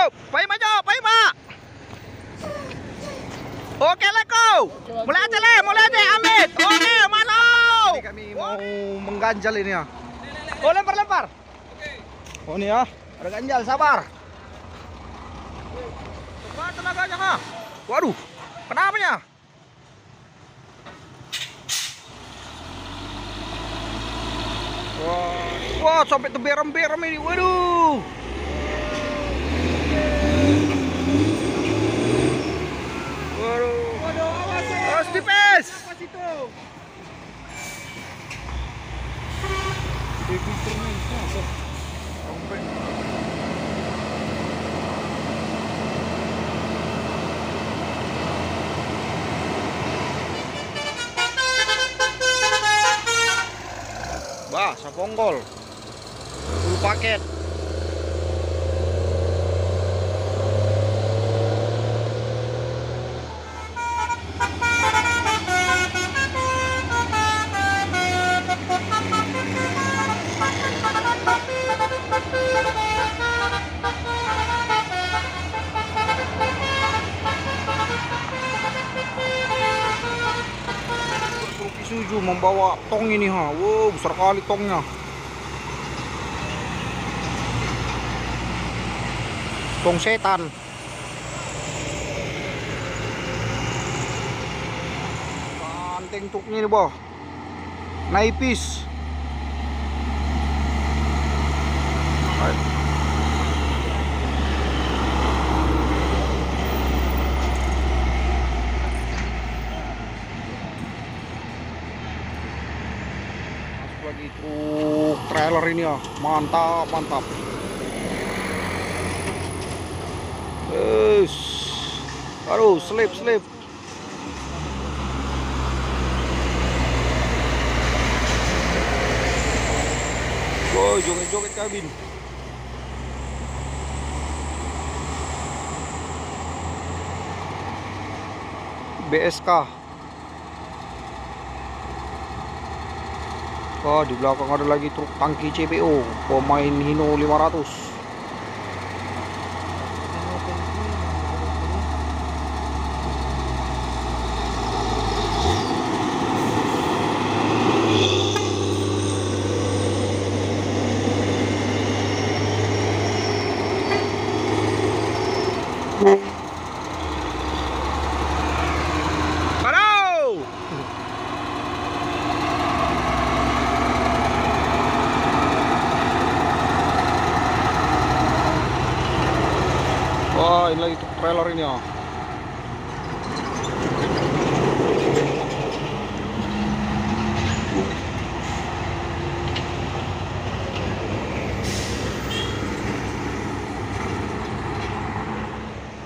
Pai maju, pai mak. Oke, leko. Mulai aja, Amit. Oke, masuk. Ini kami mau mengganjal ini ya. Oh, lempar. Oh, ini ya. Ada ganjal, sabar. Coba tenaganya, ha. Waduh, kenapanya? Wah, sampai teberem-berem ini. Waduh. Waduh, awas tipis. Apa situ? Bah, saponggol. Full paket. Isuzu membawa tong ini, ha. Wow, besar kali tongnya. Tong setan. Banteng truknya nih, boh. Naipis. Lagi truk trailer ini ya, mantap. Aduh, slip. Wow, joget-joget kabin. BSK. Oh, di belakang ada lagi truk tangki CPO pemain Hino 500. Wah, ini lagi trailer ini ya.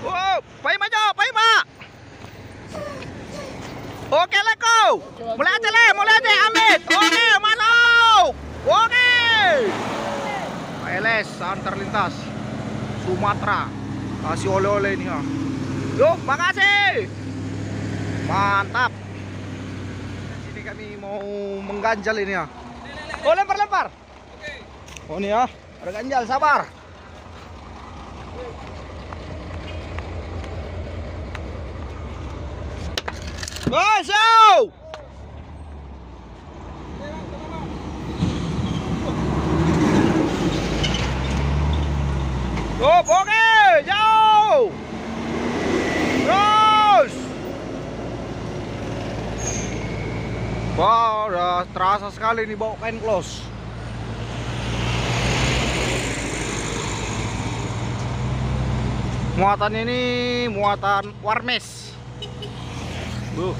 Wow, pai maju, pai mak. Oke, leko. Mulai aja, Amit. Oke, masuk. Oke. LS antar lintas Sumatera. Kasih oleh-oleh ini ya. Yuk, makasih. Mantap. Sini kami mau mengganjal ini ya. Oh, lempar. Oh, ini ya. Ada ganjal, sabar. Masuk. Oke, jauh. Terus. Wah, udah terasa sekali nih bawa kain close. Muatan ini muatan Warmes. Terus,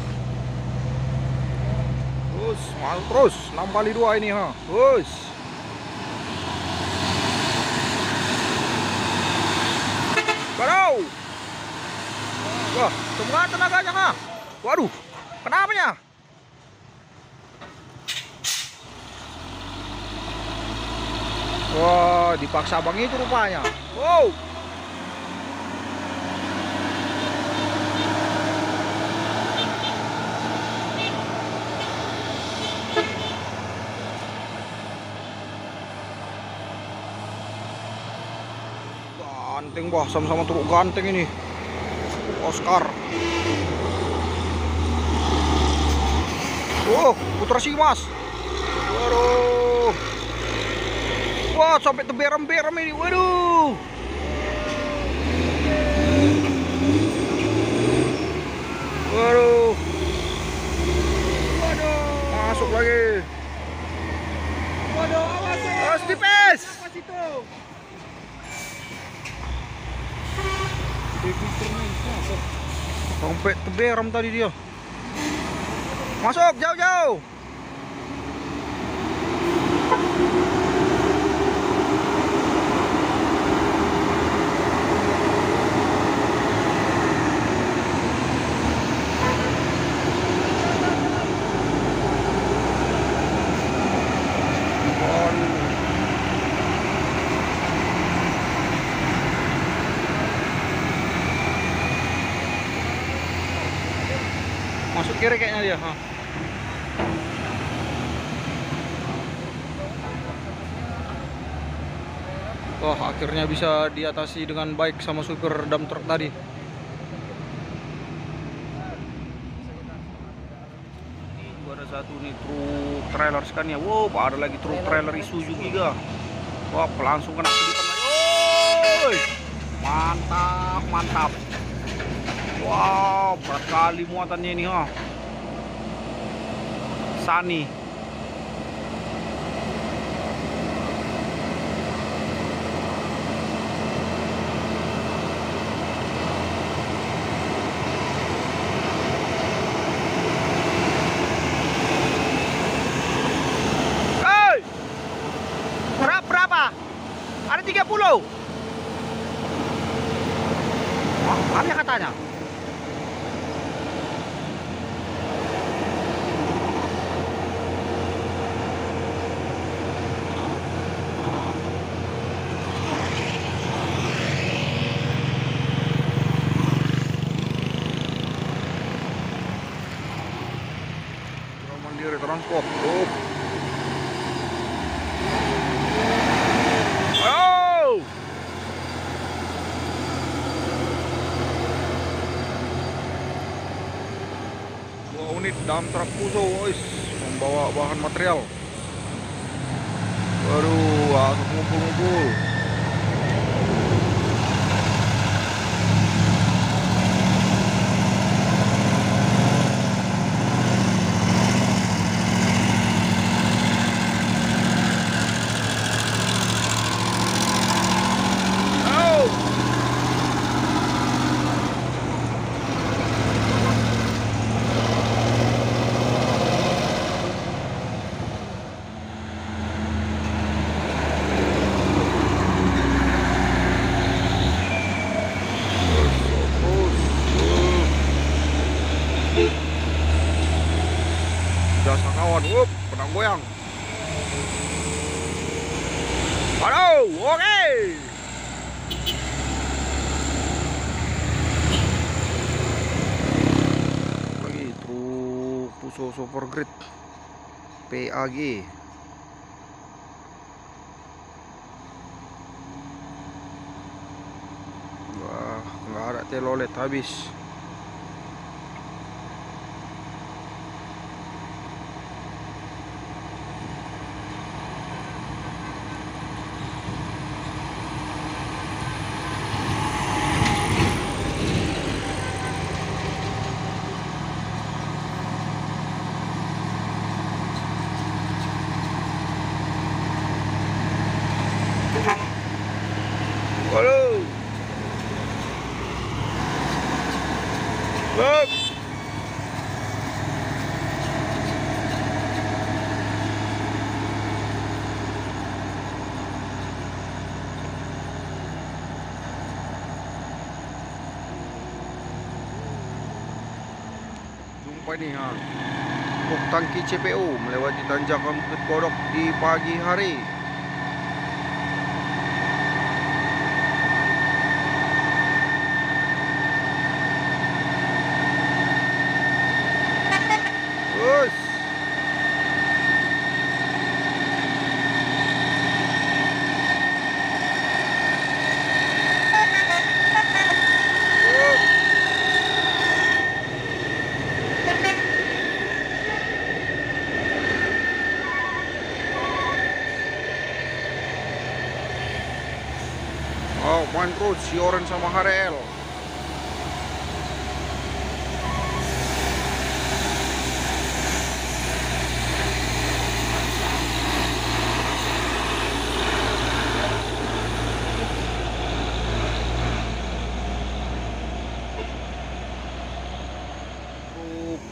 masuk terus 6x2 ini, ha. Terus. Baru. Wah, semua tenaganya, ha. Waduh, kenapanya? Wah, dipaksa bang itu rupanya. Wow. Ganteng bah, sama-sama truk ganteng ini. Oscar. Putra Simas. Waduh. Wah, sampai teberem-berem ini. Waduh. Waduh. Waduh. Masuk lagi. Waduh, awas ya. Awas tipis. Awas itu. Sampai teberem tadi dia. Masuk jauh-jauh. Masuk kiri kayaknya dia. Wah, akhirnya bisa diatasi dengan baik sama supir dump truck tadi. Ada satu nih truk trailer Scania. Wow, ada lagi truk trailer Isuzu juga. Wah, langsung kena kedipan lagi. Oi, mantap, mantap. Wow, berat kali muatannya ini, Sani. Hey! Berapa? Ada 30. Ada katanya. Mandiri transport. Oh. Dua unit dump truck Fuso, membawa bahan material. Waduh, langsung ngumpul-ngumpul. Jasa kawan, pedang goyang. Aduh, oke. Lagi truk Fuso Super Grid PAG. Wah, nggak ada telolet habis. Waduh. Look. Jumpa nih truk tangki CPO melewati tanjakan Bukit Kodok di pagi hari. Terus. Oh, main terus si Oren sama HRL.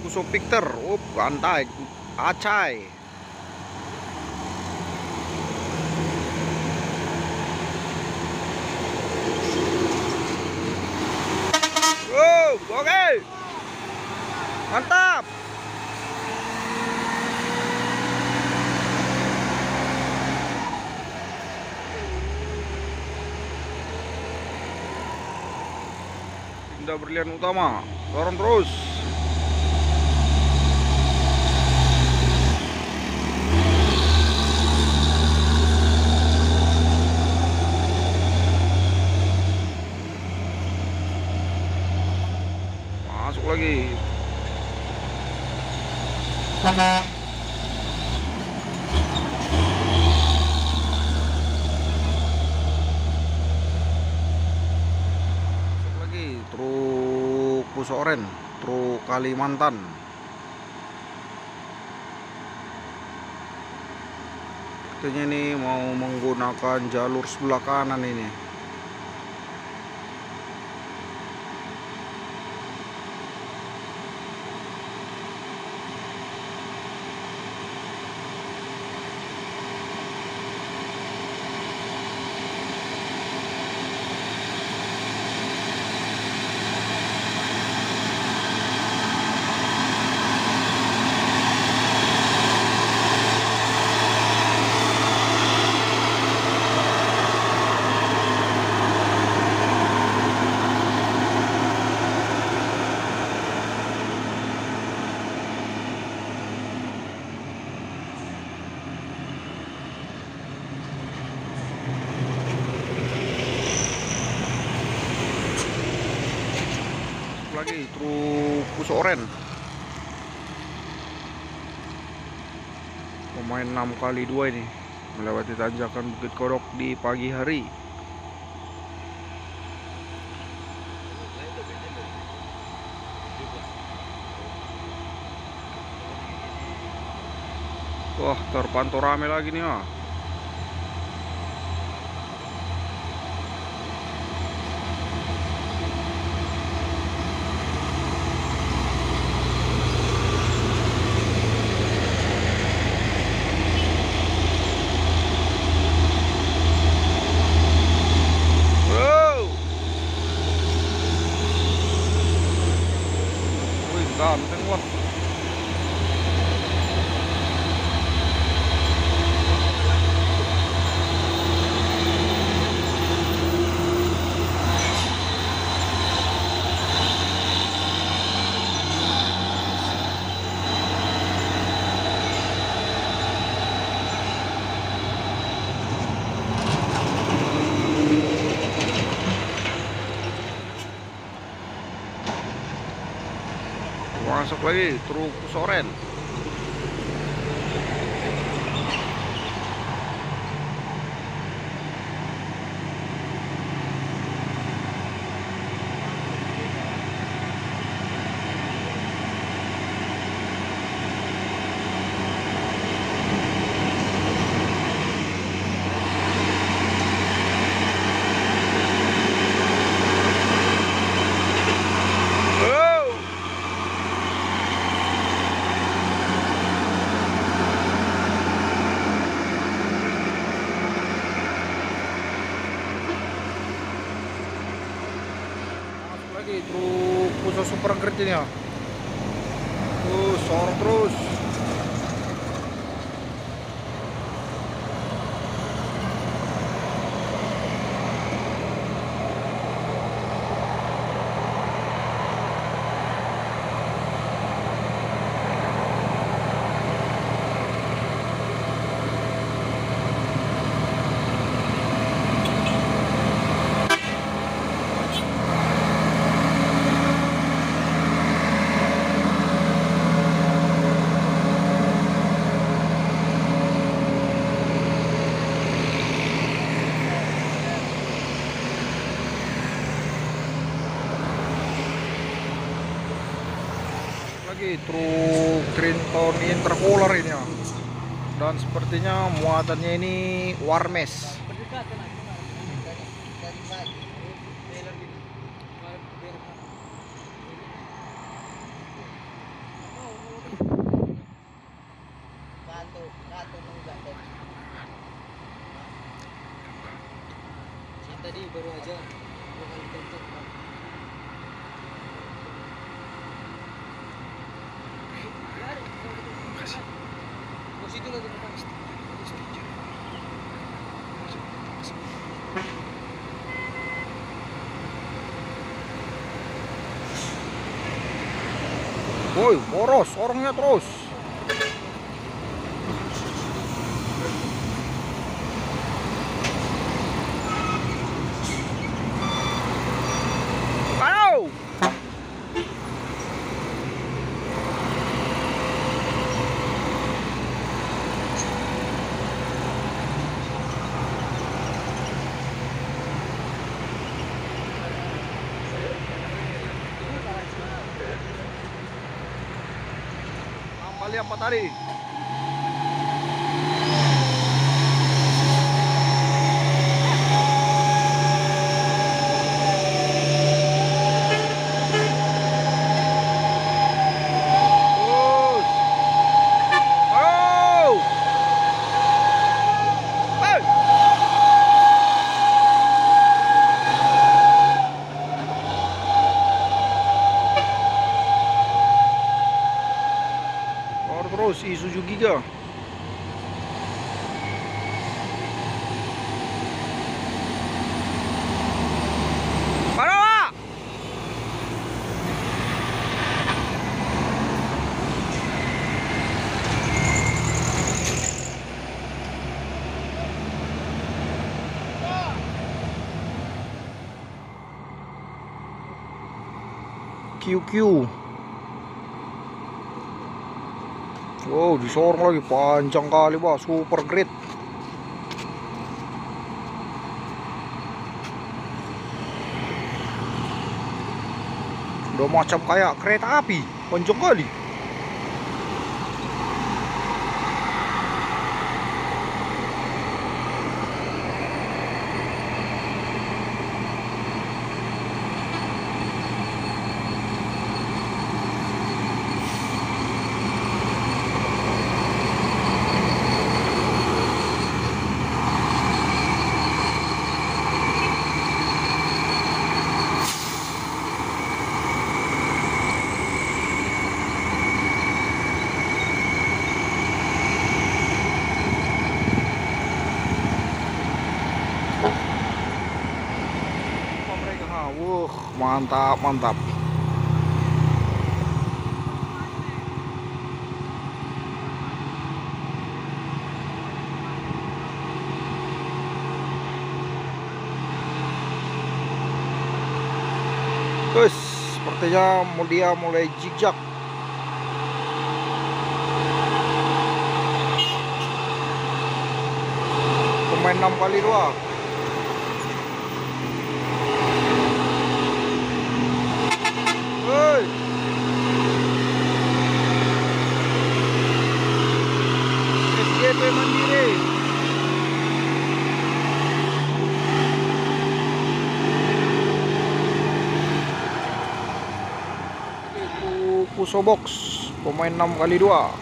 Puso Victor, gantai, acai. Oke, mantap. Pindah berlian utama, dorong terus. Masuk lagi. Masuk lagi truk Puso Oren, truk Kalimantan. Katanya ini mau menggunakan jalur sebelah kanan ini. Lagi truk Puso Oren pemain 6x2 ini melewati tanjakan Bukit Kodok di pagi hari. Wah, terpantau rame lagi nih ah. Ganteng lah. Masuk lagi truk Puso Oren. Truk Puso Super Grid ini ya. Sorong terus. lagi truk Trinton intercooler ini ya. Dan sepertinya muatannya ini Warmes. Tadi baru aja bukan ditutup. Situ lagi depan. Woi, boros orangnya terus. Halo. Kali apa tadi? Terus Isuzu Giga. Para! QQ. Wow, disorong lagi, panjang kali Pak, super great. Udah macam kayak kereta api, panjang kali. Mantap, mantap. Terus sepertinya dia mulai zigzag. Pemain 6x2. Hei. SGP Mandiri. Puso Box pemain 6x2. Wow.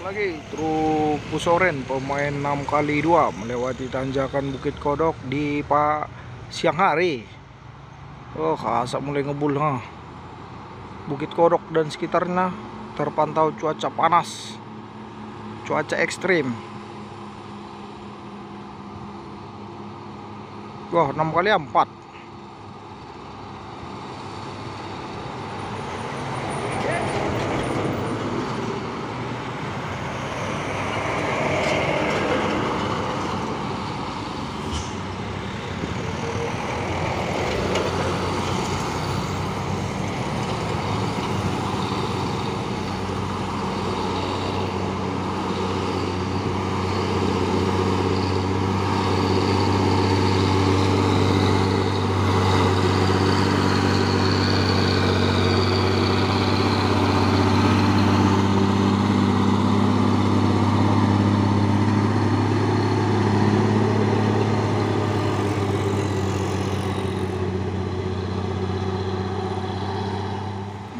Lagi truk Pusoren pemain 6x2 melewati tanjakan Bukit Kodok di siang hari. Oh, asap mulai ngebul ha. Bukit Kodok dan sekitarnya terpantau cuaca panas, cuaca ekstrim. Wah, 6x4.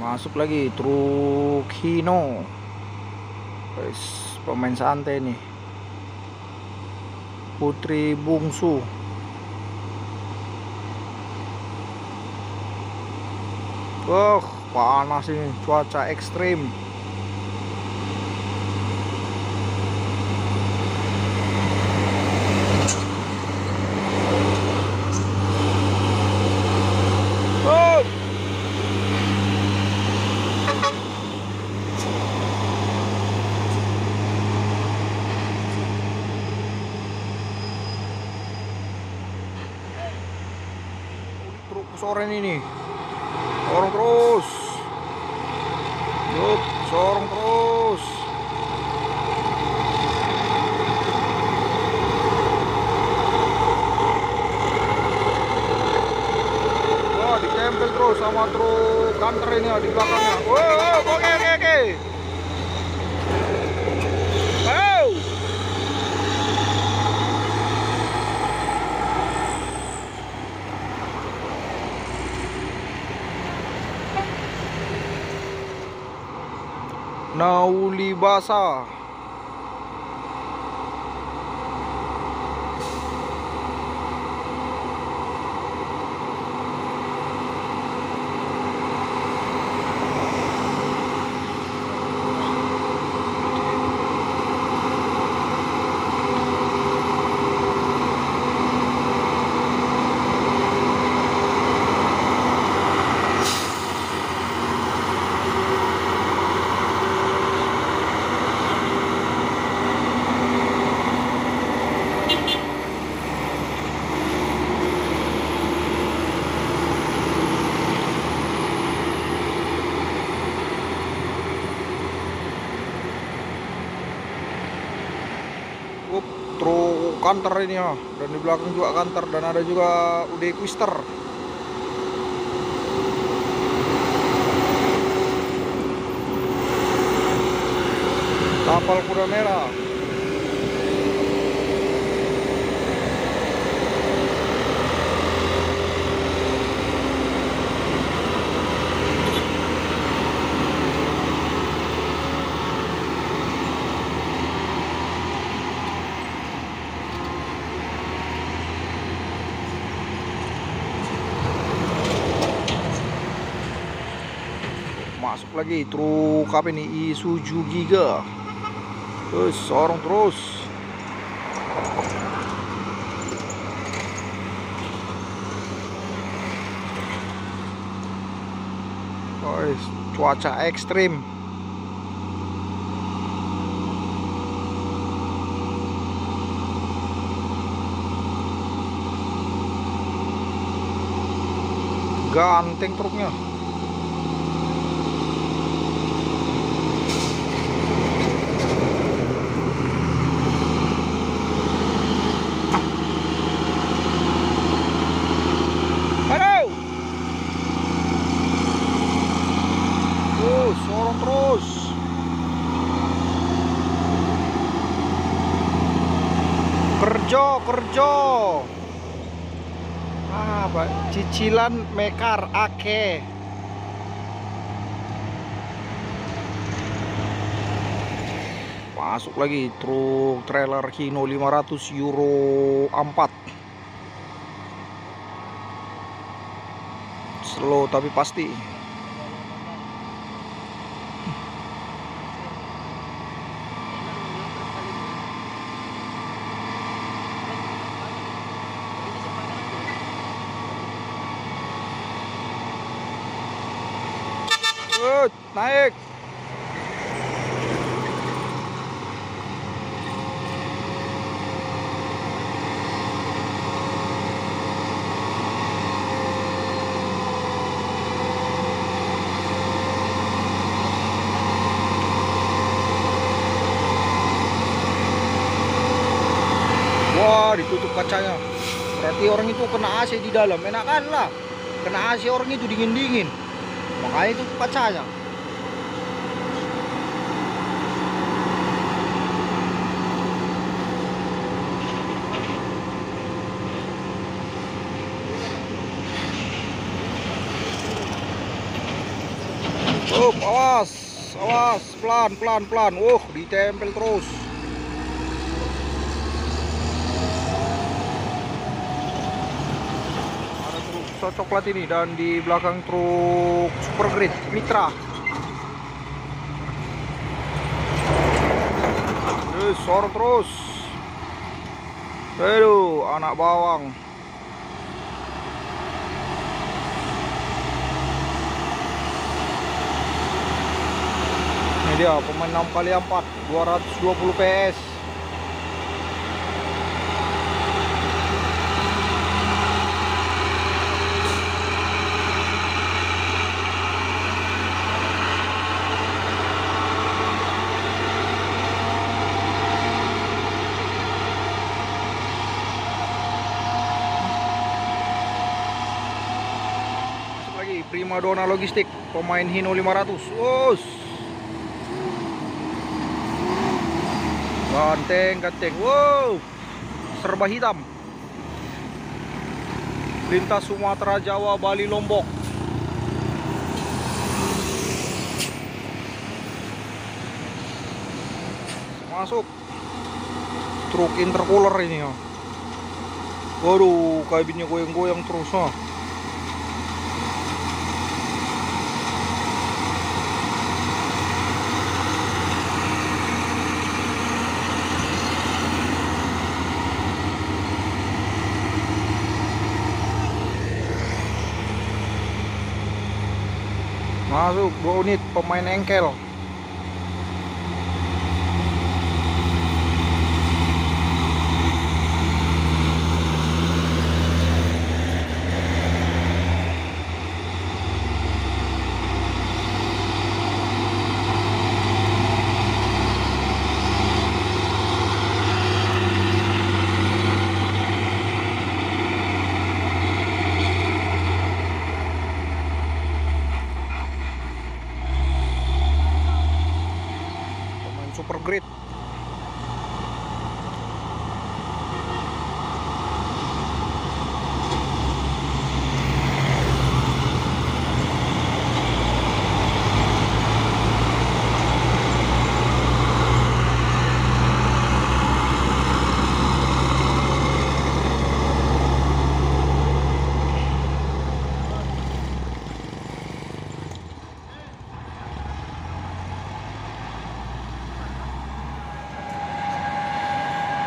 Masuk lagi truk Hino. Guys, pemain santai nih. Putri Bungsu. Panas ini, cuaca ekstrim. Truk sore ini, sorong terus. Yup, sorong terus. Wah, ditempel terus sama truk kantor ini di belakangnya. Wow, oke. Wow. Nauli basah. Truk kantor ini ya, dan di belakang juga kantor, dan ada juga UD Twister. Tapal kuda merah. Masuk lagi truk apa ini, Isuzu Giga. Terus sorong terus. Guys, cuaca ekstrim. Ganteng truknya. Sorong terus. Kerja. Pak, cicilan mekar ake. Masuk lagi truk trailer Hino 500 Euro 4. Slow tapi pasti. Naik. Wah, ditutup kacanya. Berarti orang itu kena AC di dalam. Enakan lah. Kena AC orang itu dingin-dingin. Makanya tutup kacanya. Yup, awas, awas, pelan, pelan, pelan. Ditempel terus. Ada truk coklat ini dan di belakang truk Super Great Mitra. Sorot terus. Aduh, anak bawang. Ini dia pemain 6x4 220 PS. Masuk lagi Primadona Logistik, pemain Hino 500. Ganteng, wow, serba hitam. Lintas Sumatera, Jawa, Bali, Lombok. Masuk truk intercooler ini ya. Waduh, kabinnya goyang-goyang terus ha. Masuk 2 unit pemain engkel. Super Great.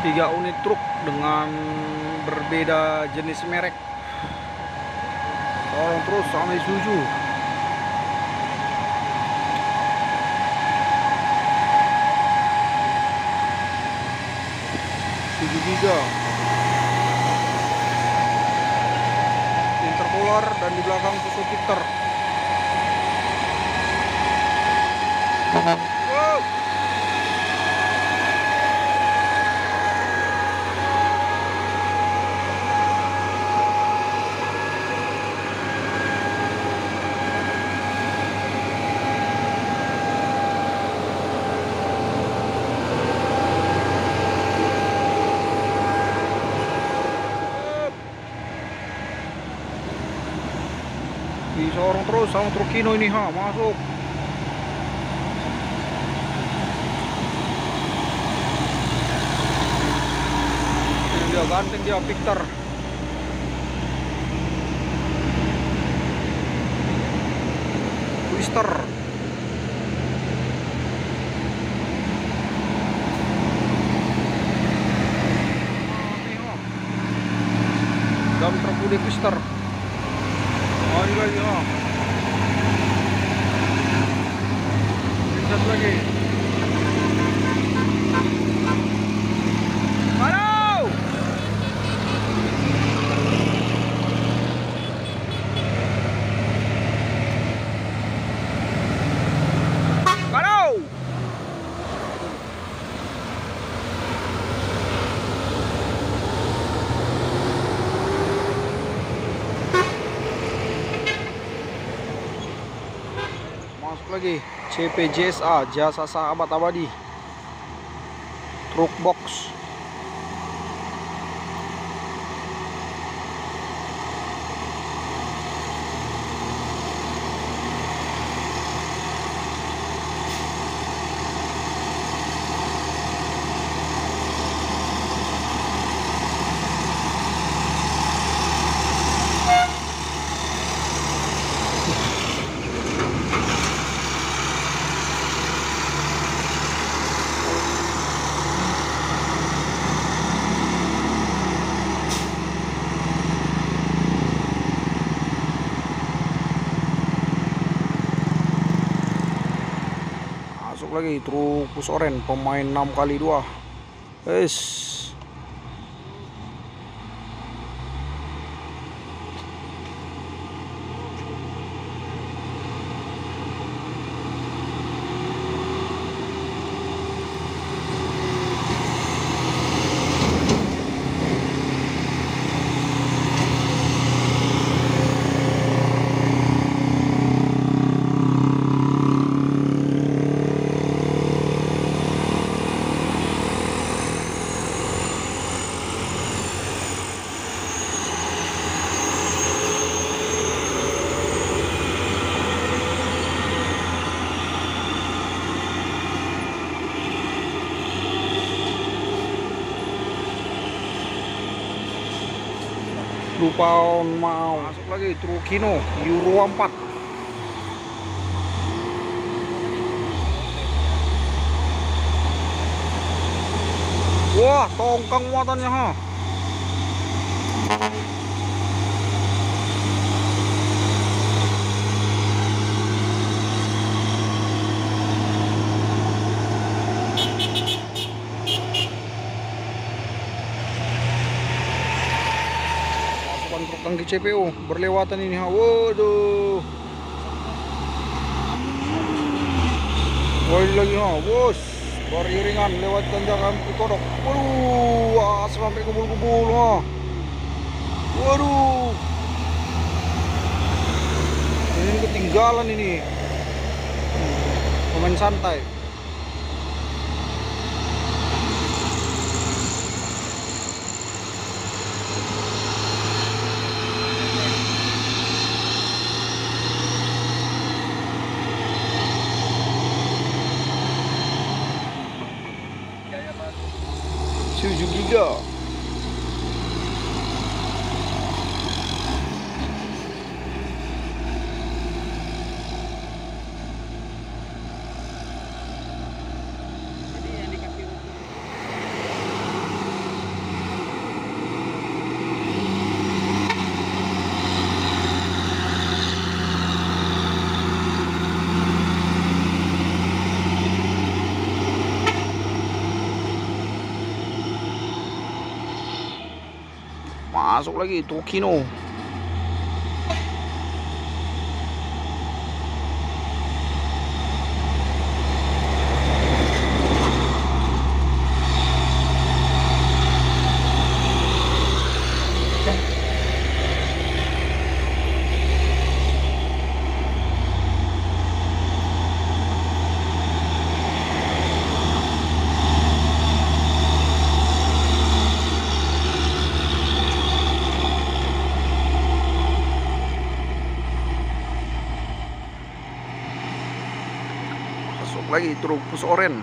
Tiga unit truk dengan berbeda jenis merek. Tolong terus sampai Isuzu. Isuzu Giga. Intercooler dan di belakang susu filter. Wow. Disorong terus sama truk Hino ini ha, masuk. Ini dia ganteng dia Victor. Twister. Dam truk Budi Twister. Ini lagi ha. Satu lagi. Halo. Halo. Masuk lagi CPJSA, Jasa Sahabat Abadi, truk box. lagi truk bus oren pemain 6x2. Es. Lupa mau masuk lagi truk Hino Euro 4. Wah, tongkang muatannya ha. Truk tangki CPO berlewatan ini ha. Waduh. Wah, ini lagi ha. Bos, beriringan lewat tanjakan kodok. Waduh, sampai kubul-kubul ha. Waduh. Ini ketinggalan ini. Pemain santai. Tujuh giga. Jadi yang di kaki Masuk lagi truk Hino. Masuk lagi truk bus oren.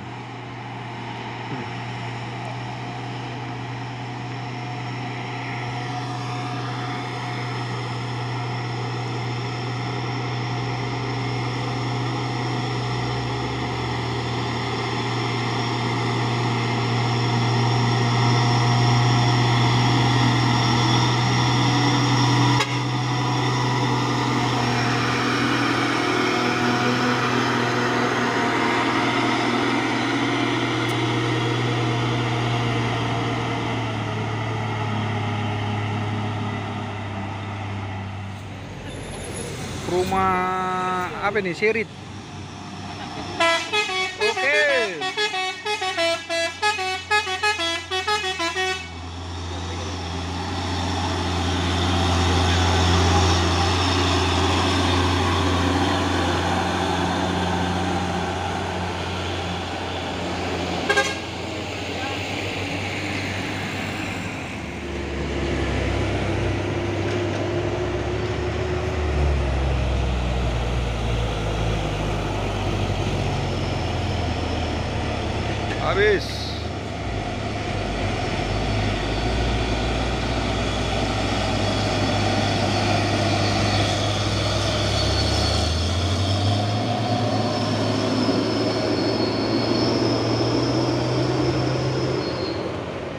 Rumah apa nih, Serit? Oke. Habis.